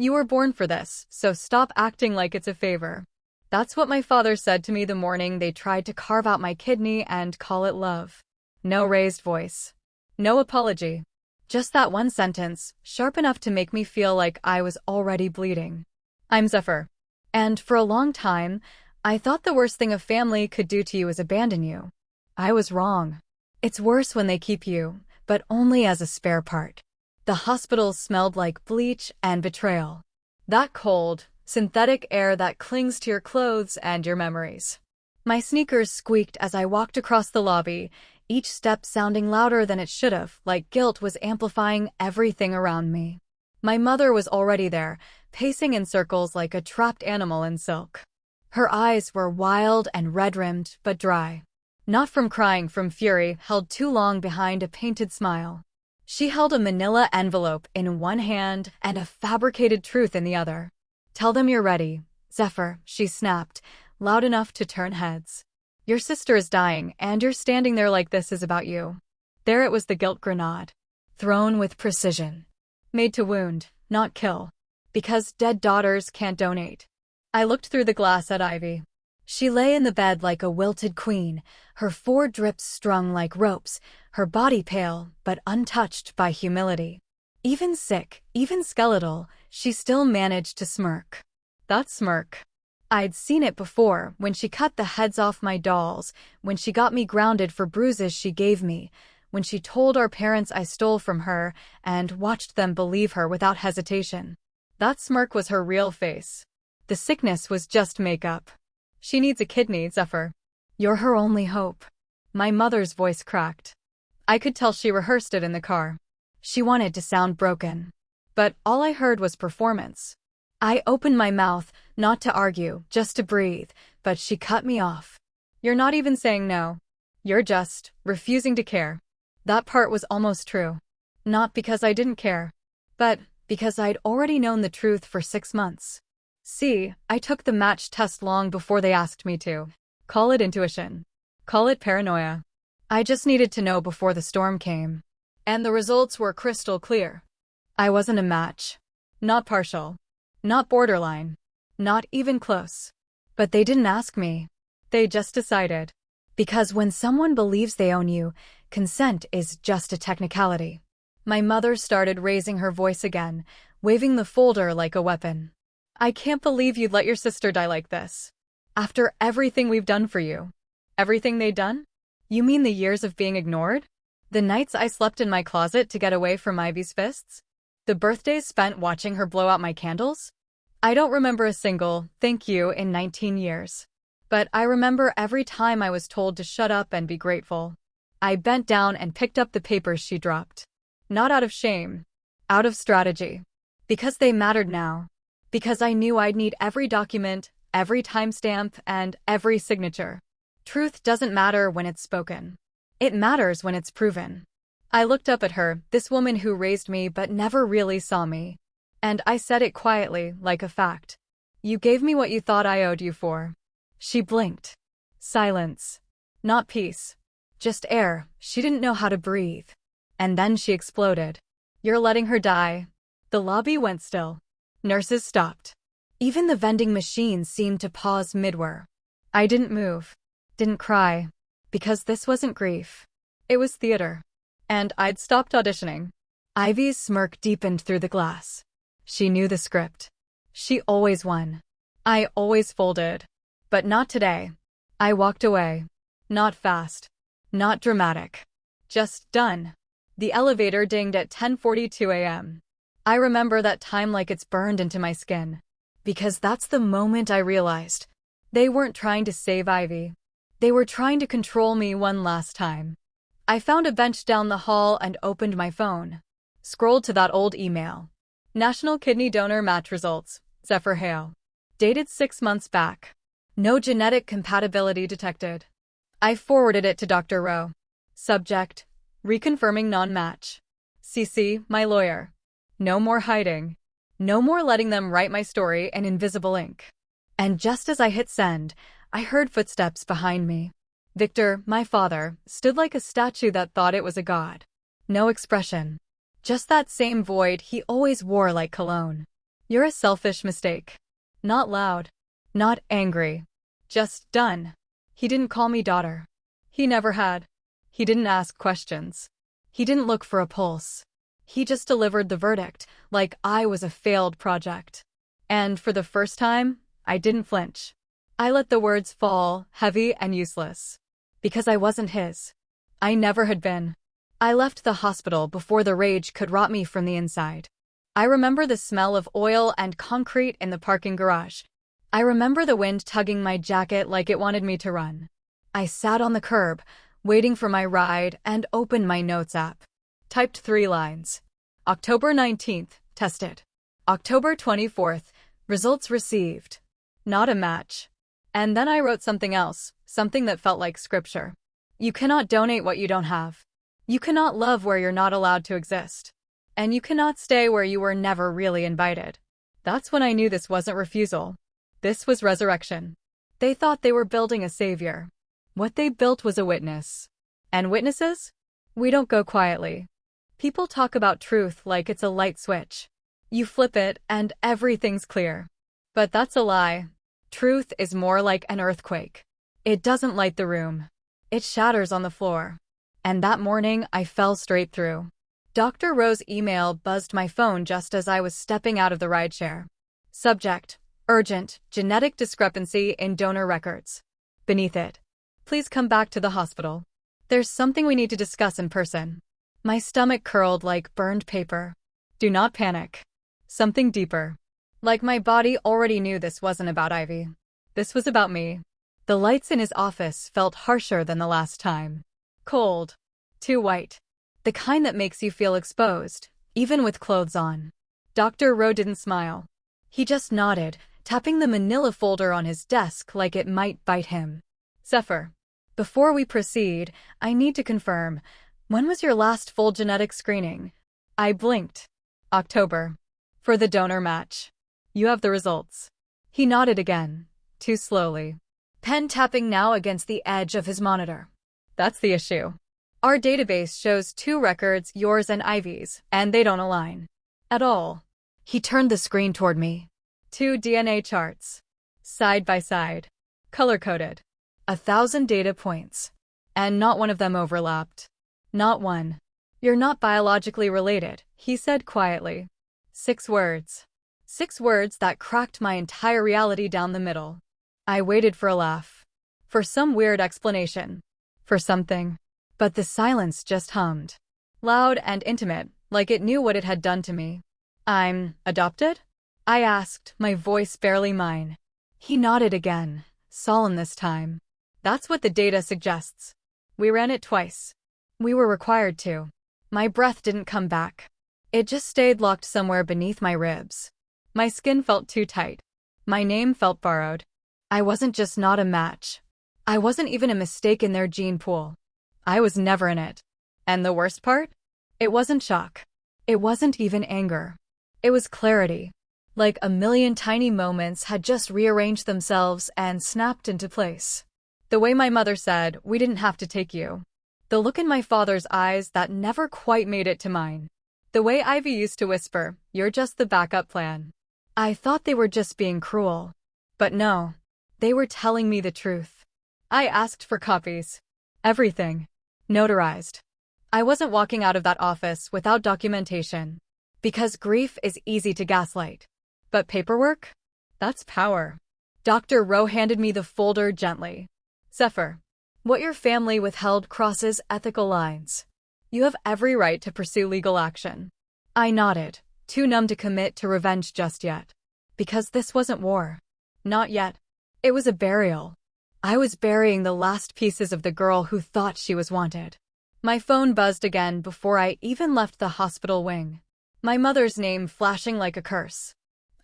You were born for this, so stop acting like it's a favor. That's what my father said to me the morning they tried to carve out my kidney and call it love. No raised voice. No apology. Just that one sentence, sharp enough to make me feel like I was already bleeding. I'm Zephyr. And for a long time, I thought the worst thing a family could do to you is abandon you. I was wrong. It's worse when they keep you, but only as a spare part. The hospital smelled like bleach and betrayal. That cold, synthetic air that clings to your clothes and your memories. My sneakers squeaked as I walked across the lobby, each step sounding louder than it should have, like guilt was amplifying everything around me. My mother was already there, pacing in circles like a trapped animal in silk. Her eyes were wild and red-rimmed, but dry. Not from crying, from fury, held too long behind a painted smile. She held a manila envelope in one hand and a fabricated truth in the other. Tell them you're ready, Zephyr, she snapped, loud enough to turn heads. Your sister is dying, and you're standing there like this is about you. There it was, the guilt grenade. Thrown with precision. Made to wound, not kill. Because dead daughters can't donate. I looked through the glass at Ivy. She lay in the bed like a wilted queen, her 4 drips strung like ropes, her body pale but untouched by humility. Even sick, even skeletal, she still managed to smirk. That smirk. I'd seen it before, when she cut the heads off my dolls, when she got me grounded for bruises she gave me, when she told our parents I stole from her and watched them believe her without hesitation. That smirk was her real face. The sickness was just makeup. She needs a kidney, Zephyr. You're her only hope. My mother's voice cracked. I could tell she rehearsed it in the car. She wanted to sound broken. But all I heard was performance. I opened my mouth, not to argue, just to breathe, but she cut me off. You're not even saying no. You're just refusing to care. That part was almost true. Not because I didn't care, but because I'd already known the truth for 6 months. See, I took the match test long before they asked me to. Call it intuition. Call it paranoia. I just needed to know before the storm came. And the results were crystal clear. I wasn't a match. Not partial. Not borderline. Not even close. But they didn't ask me. They just decided. Because when someone believes they own you, consent is just a technicality. My mother started raising her voice again, waving the folder like a weapon. I can't believe you'd let your sister die like this. After everything we've done for you. Everything they'd done? You mean the years of being ignored? The nights I slept in my closet to get away from Ivy's fists? The birthdays spent watching her blow out my candles? I don't remember a single thank you in 19 years. But I remember every time I was told to shut up and be grateful. I bent down and picked up the papers she dropped. Not out of shame. Out of strategy. Because they mattered now. Because I knew I'd need every document, every timestamp, and every signature. Truth doesn't matter when it's spoken. It matters when it's proven. I looked up at her, this woman who raised me but never really saw me. And I said it quietly, like a fact. You gave me what you thought I owed you for. She blinked. Silence. Not peace. Just air. She didn't know how to breathe. And then she exploded. You're letting her die. The lobby went still. Nurses stopped. Even the vending machines seemed to pause midway. I didn't move. Didn't cry. Because this wasn't grief. It was theater. And I'd stopped auditioning. Ivy's smirk deepened through the glass. She knew the script. She always won. I always folded. But not today. I walked away. Not fast. Not dramatic. Just done. The elevator dinged at 10:42 a.m. I remember that time like it's burned into my skin. Because that's the moment I realized. They weren't trying to save Ivy. They were trying to control me one last time. I found a bench down the hall and opened my phone. Scrolled to that old email. National Kidney Donor Match Results, Zephyr Hale. Dated 6 months back. No genetic compatibility detected. I forwarded it to Dr. Rowe. Subject: reconfirming non-match. CC, my lawyer. No more hiding. No more letting them write my story in invisible ink. And just as I hit send, I heard footsteps behind me. Victor, my father, stood like a statue that thought it was a god. No expression. Just that same void he always wore like cologne. You're a selfish mistake. Not loud. Not angry. Just done. He didn't call me daughter. He never had. He didn't ask questions. He didn't look for a pulse. He just delivered the verdict, like I was a failed project. And for the first time, I didn't flinch. I let the words fall, heavy and useless. Because I wasn't his. I never had been. I left the hospital before the rage could rot me from the inside. I remember the smell of oil and concrete in the parking garage. I remember the wind tugging my jacket like it wanted me to run. I sat on the curb, waiting for my ride, and opened my notes app. Typed 3 lines. October 19th, tested. October 24th, results received. Not a match. And then I wrote something else, something that felt like scripture. You cannot donate what you don't have. You cannot love where you're not allowed to exist. And you cannot stay where you were never really invited. That's when I knew this wasn't refusal. This was resurrection. They thought they were building a savior. What they built was a witness. And witnesses? We don't go quietly. People talk about truth like it's a light switch. You flip it and everything's clear. But that's a lie. Truth is more like an earthquake. It doesn't light the room. It shatters on the floor. And that morning, I fell straight through. Dr. Rowe's email buzzed my phone just as I was stepping out of the rideshare. Subject: urgent, genetic discrepancy in donor records. Beneath it: please come back to the hospital. There's something we need to discuss in person. My stomach curled like burned paper. Do not panic. Something deeper. Like my body already knew this wasn't about Ivy. This was about me. The lights in his office felt harsher than the last time. Cold. Too white. The kind that makes you feel exposed, even with clothes on. Dr. Rowe didn't smile. He just nodded, tapping the manila folder on his desk like it might bite him. Zephyr, before we proceed, I need to confirm, when was your last full genetic screening? I blinked. October. For the donor match. You have the results. He nodded again, too slowly. Pen tapping now against the edge of his monitor. That's the issue. Our database shows 2 records, yours and Ivy's, and they don't align. At all. He turned the screen toward me. 2 DNA charts. Side by side. Color-coded. 1,000 data points. And not one of them overlapped. Not one. You're not biologically related, he said quietly. 6 words. 6 words that cracked my entire reality down the middle. I waited for a laugh. For some weird explanation. For something. But the silence just hummed. Loud and intimate, like it knew what it had done to me. I'm adopted? I asked, my voice barely mine. He nodded again, solemn this time. That's what the data suggests. We ran it twice. We were required to. My breath didn't come back. It just stayed locked somewhere beneath my ribs. My skin felt too tight. My name felt borrowed. I wasn't just not a match. I wasn't even a mistake in their gene pool. I was never in it. And the worst part? It wasn't shock. It wasn't even anger. It was clarity. Like a million tiny moments had just rearranged themselves and snapped into place. The way my mother said, "We didn't have to take you." The look in my father's eyes that never quite made it to mine. The way Ivy used to whisper, "You're just the backup plan." I thought they were just being cruel. But no. They were telling me the truth. I asked for copies. Everything. Notarized. I wasn't walking out of that office without documentation. Because grief is easy to gaslight. But paperwork? That's power. Dr. Rowe handed me the folder gently. Zephyr, what your family withheld crosses ethical lines. You have every right to pursue legal action. I nodded, too numb to commit to revenge just yet. Because this wasn't war. Not yet. It was a burial. I was burying the last pieces of the girl who thought she was wanted. My phone buzzed again before I even left the hospital wing. My mother's name flashing like a curse.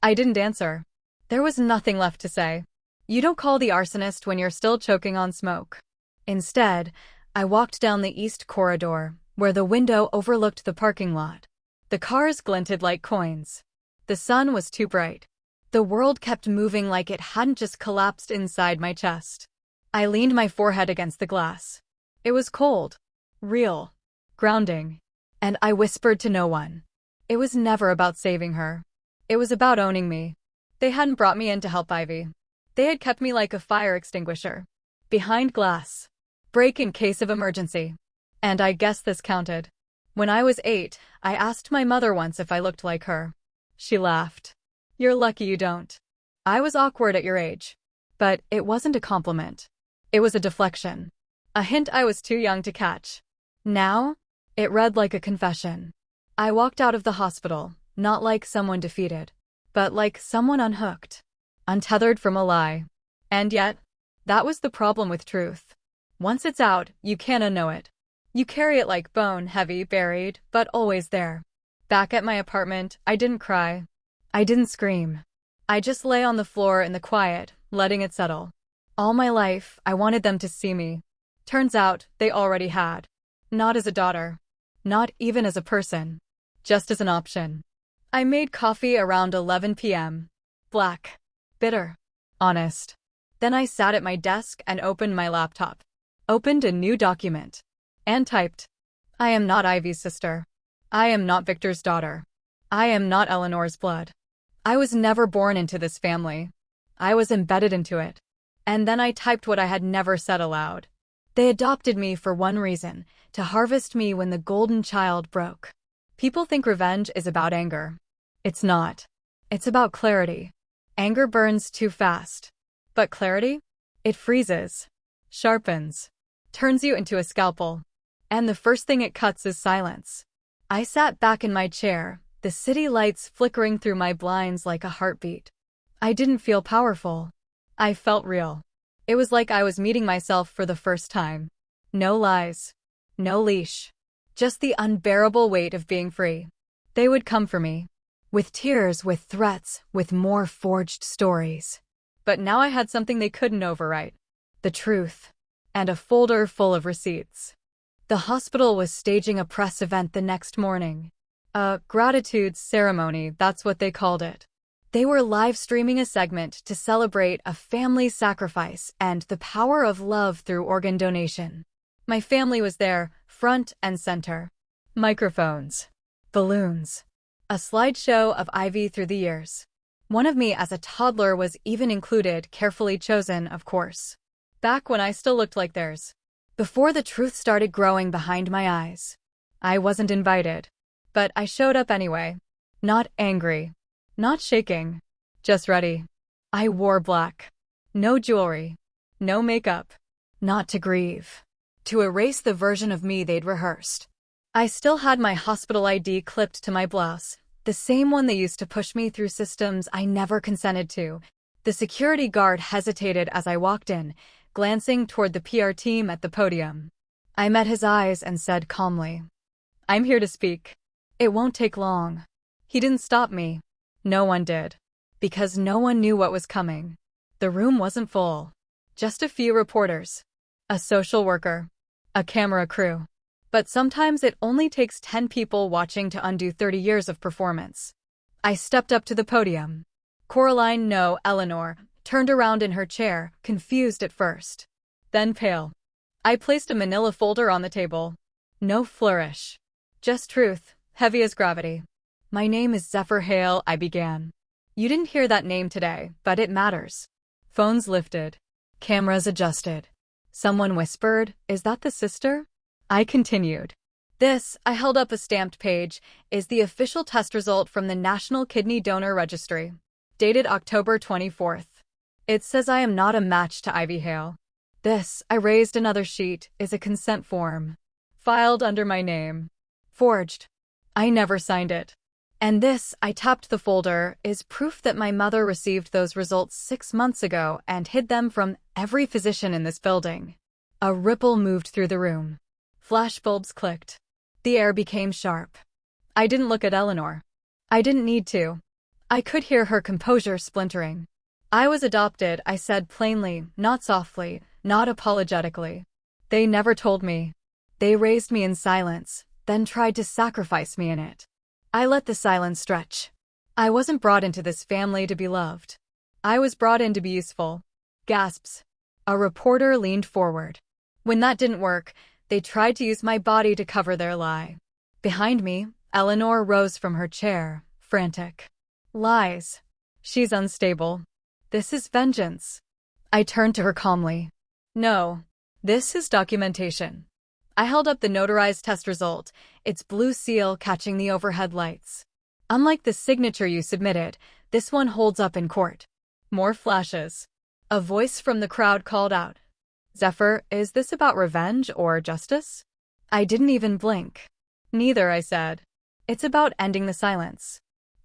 I didn't answer. There was nothing left to say. You don't call the arsonist when you're still choking on smoke. Instead, I walked down the east corridor, where the window overlooked the parking lot. The cars glinted like coins. The sun was too bright. The world kept moving like it hadn't just collapsed inside my chest. I leaned my forehead against the glass. It was cold. Real. Grounding. And I whispered to no one. It was never about saving her. It was about owning me. They hadn't brought me in to help Ivy. They had kept me like a fire extinguisher. Behind glass. Break in case of emergency. And I guess this counted. When I was 8, I asked my mother once if I looked like her. She laughed. You're lucky you don't. I was awkward at your age. But it wasn't a compliment. It was a deflection. A hint I was too young to catch. Now, it read like a confession. I walked out of the hospital, not like someone defeated, but like someone unhooked, untethered from a lie. And yet, that was the problem with truth. Once it's out, you can't unknow it. You carry it like bone, heavy, buried, but always there. Back at my apartment, I didn't cry. I didn't scream. I just lay on the floor in the quiet, letting it settle. All my life, I wanted them to see me. Turns out, they already had. Not as a daughter. Not even as a person. Just as an option. I made coffee around 11 p.m. Black. Bitter. Honest. Then I sat at my desk and opened my laptop. Opened a new document. And typed. I am not Ivy's sister. I am not Victor's daughter. I am not Eleanor's blood. I was never born into this family. I was embedded into it. And then I typed what I had never said aloud. They adopted me for one reason, to harvest me when the golden child broke. People think revenge is about anger. It's not. It's about clarity. Anger burns too fast. But clarity? It freezes. Sharpens. Turns you into a scalpel. And the first thing it cuts is silence. I sat back in my chair, the city lights flickering through my blinds like a heartbeat. I didn't feel powerful. I felt real. It was like I was meeting myself for the first time. No lies. No leash. Just the unbearable weight of being free. They would come for me. With tears, with threats, with more forged stories. But now I had something they couldn't overwrite. The truth. And a folder full of receipts. The hospital was staging a press event the next morning. A gratitude ceremony, that's what they called it. They were live streaming a segment to celebrate a family sacrifice and the power of love through organ donation. My family was there, front and center. Microphones. Balloons. A slideshow of Ivy through the years. One of me as a toddler was even included, carefully chosen, of course. Back when I still looked like theirs. Before the truth started growing behind my eyes. I wasn't invited. But I showed up anyway. Not angry. Not shaking. Just ready. I wore black. No jewelry. No makeup. Not to grieve. To erase the version of me they'd rehearsed. I still had my hospital ID clipped to my blouse, the same one they used to push me through systems I never consented to. The security guard hesitated as I walked in, glancing toward the PR team at the podium. I met his eyes and said calmly, I'm here to speak. It won't take long. He didn't stop me. No one did. Because no one knew what was coming. The room wasn't full. Just a few reporters. A social worker. A camera crew. But sometimes it only takes 10 people watching to undo 30 years of performance. I stepped up to the podium. Coraline, no, Eleanor, turned around in her chair, confused at first. Then pale. I placed a manila folder on the table. No flourish. Just truth, heavy as gravity. My name is Zephyr Hale, I began. You didn't hear that name today, but it matters. Phones lifted. Cameras adjusted. Someone whispered, is that the sister? I continued. This, I held up a stamped page, is the official test result from the National Kidney Donor Registry. Dated October 24th. It says I am not a match to Ivy Hale. This, I raised another sheet, is a consent form. Filed under my name. Forged. I never signed it. And this, I tapped the folder, is proof that my mother received those results 6 months ago and hid them from every physician in this building. A ripple moved through the room. Flashbulbs clicked. The air became sharp. I didn't look at Eleanor. I didn't need to. I could hear her composure splintering. I was adopted, I said plainly, not softly, not apologetically. They never told me. They raised me in silence, then tried to sacrifice me in it. I let the silence stretch. I wasn't brought into this family to be loved. I was brought in to be useful. Gasps. A reporter leaned forward. When that didn't work, they tried to use my body to cover their lie. Behind me, Eleanor rose from her chair, frantic. Lies. She's unstable. This is vengeance. I turned to her calmly. No. This is documentation. I held up the notarized test result, its blue seal catching the overhead lights. Unlike the signature you submitted, this one holds up in court. More flashes. A voice from the crowd called out. Zephyr, is this about revenge or justice? I didn't even blink. Neither, I said. It's about ending the silence.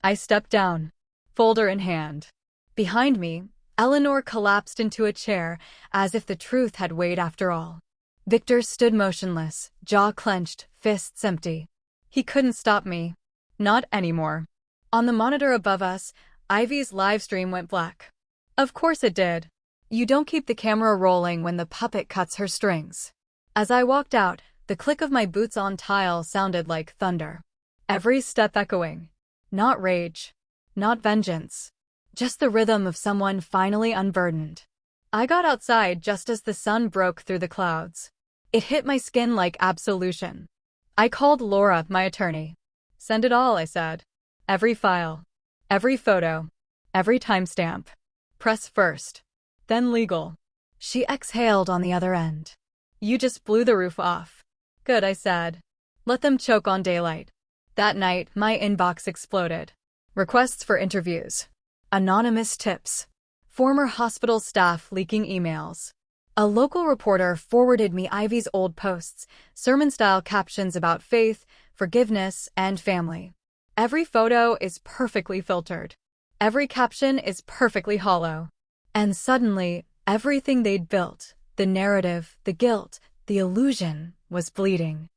I stepped down, folder in hand. Behind me, Eleanor collapsed into a chair, as if the truth had weighed after all. Victor stood motionless, jaw clenched, fists empty. He couldn't stop me. Not anymore. On the monitor above us, Ivy's live stream went black. Of course it did. You don't keep the camera rolling when the puppet cuts her strings. As I walked out, the click of my boots on tile sounded like thunder. Every step echoing. Not rage. Not vengeance. Just the rhythm of someone finally unburdened. I got outside just as the sun broke through the clouds. It hit my skin like absolution. I called Laura, my attorney. Send it all, I said. Every file. Every photo. Every timestamp. Press first. Then legal. She exhaled on the other end. You just blew the roof off. Good, I said. Let them choke on daylight. That night, my inbox exploded. Requests for interviews. Anonymous tips. Former hospital staff leaking emails. A local reporter forwarded me Ivy's old posts, sermon-style captions about faith, forgiveness, and family. Every photo is perfectly filtered. Every caption is perfectly hollow. And suddenly, everything they'd built, the narrative, the guilt, the illusion, was bleeding.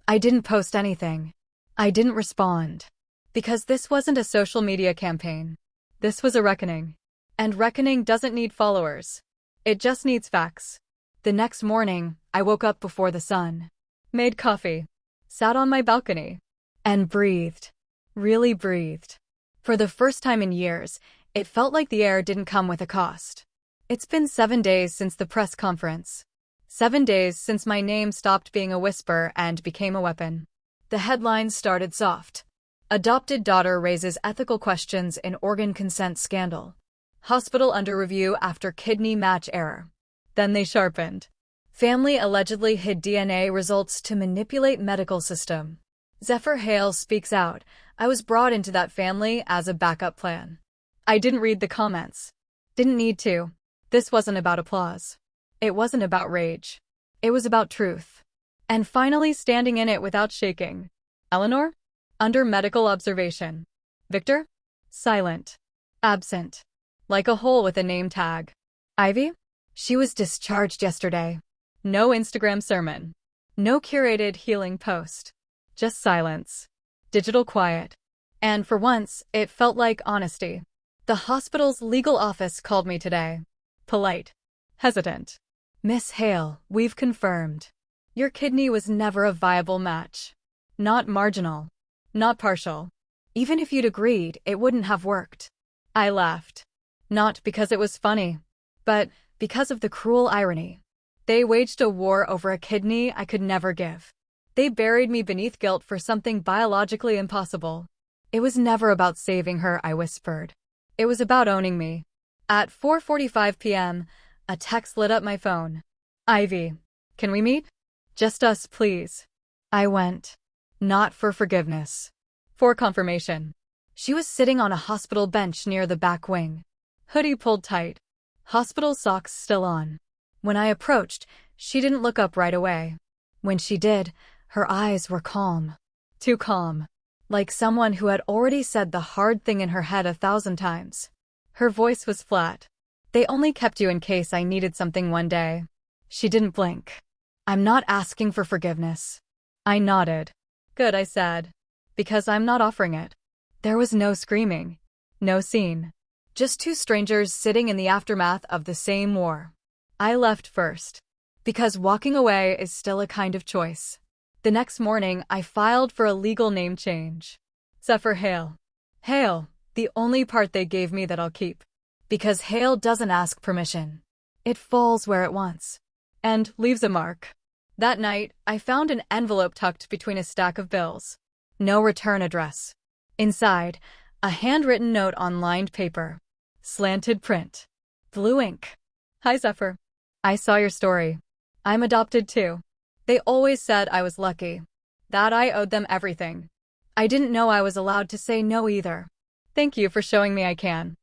I didn't post anything. I didn't respond. Because this wasn't a social media campaign. This was a reckoning. And reckoning doesn't need followers. It just needs facts. The next morning, I woke up before the sun. Made coffee. Sat on my balcony. And breathed. Really breathed. For the first time in years, it felt like the air didn't come with a cost. It's been 7 days since the press conference. 7 days since my name stopped being a whisper and became a weapon. The headlines started soft. Adopted daughter raises ethical questions in organ consent scandal. Hospital under review after kidney match error. Then they sharpened. Family allegedly hid DNA results to manipulate medical system. Zephyr Hale speaks out. I was brought into that family as a backup plan. I didn't read the comments. Didn't need to. This wasn't about applause. It wasn't about rage. It was about truth. And finally standing in it without shaking. Eleanor? Under medical observation. Victor? Silent. Absent. Like a hole with a name tag. Ivy? She was discharged yesterday. No Instagram sermon. No curated healing post. Just silence. Digital quiet. And for once, it felt like honesty. The hospital's legal office called me today. Polite. Hesitant. Miss Hale, we've confirmed. Your kidney was never a viable match. Not marginal. Not partial. Even if you'd agreed, it wouldn't have worked. I laughed. Not because it was funny, but because of the cruel irony. They waged a war over a kidney I could never give. They buried me beneath guilt for something biologically impossible. It was never about saving her, I whispered. It was about owning me. At 4:45 p.m., a text lit up my phone. Ivy, can we meet? Just us, please. I went. Not for forgiveness. For confirmation. She was sitting on a hospital bench near the back wing. Hoodie pulled tight. Hospital socks still on. When I approached, she didn't look up right away. When she did, her eyes were calm. Too calm. Like someone who had already said the hard thing in her head 1,000 times. Her voice was flat. They only kept you in case I needed something one day. She didn't blink. I'm not asking for forgiveness. I nodded. Good, I said. Because I'm not offering it. There was no screaming. No scene. Just two strangers sitting in the aftermath of the same war. I left first. Because walking away is still a kind of choice. The next morning, I filed for a legal name change. Zephyr Hale. Hale, the only part they gave me that I'll keep. Because Hale doesn't ask permission. It falls where it wants. And leaves a mark. That night, I found an envelope tucked between a stack of bills. No return address. Inside, A handwritten note on lined paper. Slanted print. Blue ink. Hi, Zephyr. I saw your story. I'm adopted too. They always said I was lucky. That I owed them everything. I didn't know I was allowed to say no either. Thank you for showing me I can.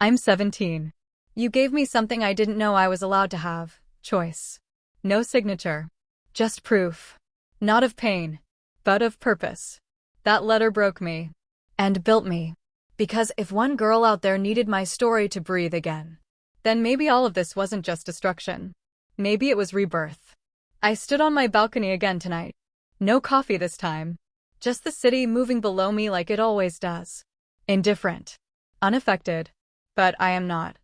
I'm 17. You gave me something I didn't know I was allowed to have. Choice. No signature. Just proof. Not of pain, but of purpose. That letter broke me. And built me. Because if one girl out there needed my story to breathe again, then maybe all of this wasn't just destruction. Maybe it was rebirth. I stood on my balcony again tonight. No coffee this time. Just the city moving below me like it always does. Indifferent. Unaffected. But I am not.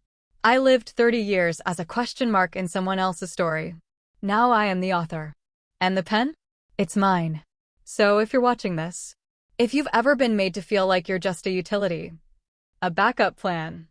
I lived 30 years as a question mark in someone else's story. Now I am the author. And the pen? It's mine. So if you're watching this, if you've ever been made to feel like you're just a utility, a backup plan,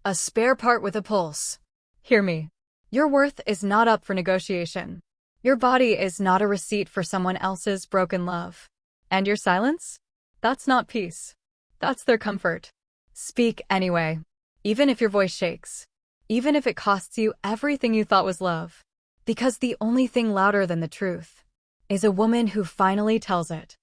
a spare part with a pulse, hear me. Your worth is not up for negotiation. Your body is not a receipt for someone else's broken love. And your silence? That's not peace. That's their comfort. Speak anyway. Even if your voice shakes. Even if it costs you everything you thought was love. Because the only thing louder than the truth is a woman who finally tells it.